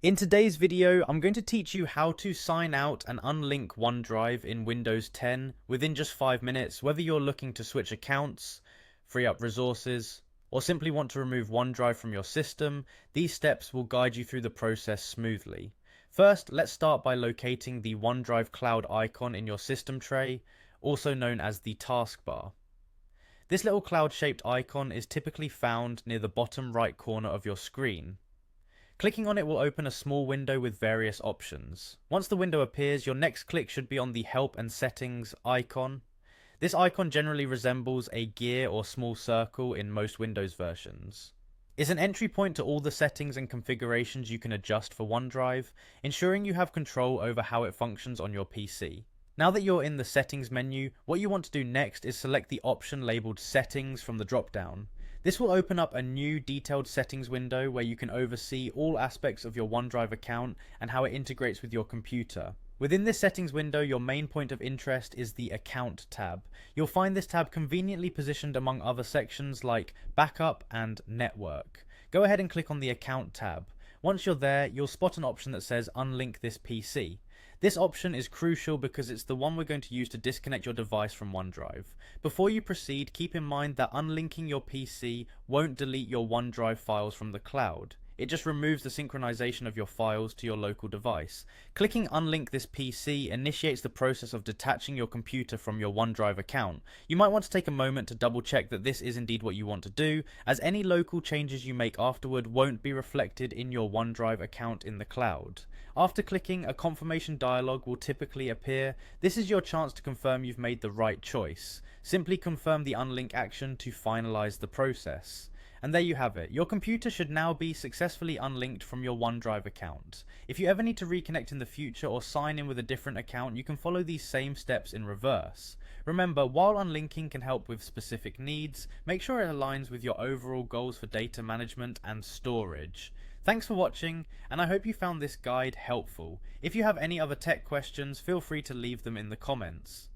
In today's video, I'm going to teach you how to sign out and unlink OneDrive in Windows 10 within just 5 minutes, whether you're looking to switch accounts, free up resources, or simply want to remove OneDrive from your system. These steps will guide you through the process smoothly. First, let's start by locating the OneDrive cloud icon in your system tray, also known as the taskbar. This little cloud-shaped icon is typically found near the bottom right corner of your screen. Clicking on it will open a small window with various options. Once the window appears, your next click should be on the Help and Settings icon. This icon generally resembles a gear or small circle in most Windows versions. It's an entry point to all the settings and configurations you can adjust for OneDrive, ensuring you have control over how it functions on your PC. Now that you're in the Settings menu, what you want to do next is select the option labeled Settings from the drop-down. This will open up a new detailed settings window where you can oversee all aspects of your OneDrive account and how it integrates with your computer. Within this settings window, your main point of interest is the Account tab. You'll find this tab conveniently positioned among other sections like Backup and Network. Go ahead and click on the Account tab. Once you're there, you'll spot an option that says Unlink this PC. This option is crucial because it's the one we're going to use to disconnect your device from OneDrive. Before you proceed, keep in mind that unlinking your PC won't delete your OneDrive files from the cloud. It just removes the synchronization of your files to your local device. Clicking Unlink this PC initiates the process of detaching your computer from your OneDrive account. You might want to take a moment to double check that this is indeed what you want to do, as any local changes you make afterward won't be reflected in your OneDrive account in the cloud. After clicking, a confirmation dialog will typically appear. This is your chance to confirm you've made the right choice. Simply confirm the unlink action to finalize the process. And there you have it. Your computer should now be successfully unlinked from your OneDrive account. If you ever need to reconnect in the future or sign in with a different account, you can follow these same steps in reverse. Remember, while unlinking can help with specific needs, make sure it aligns with your overall goals for data management and storage. Thanks for watching, and I hope you found this guide helpful. If you have any other tech questions, feel free to leave them in the comments.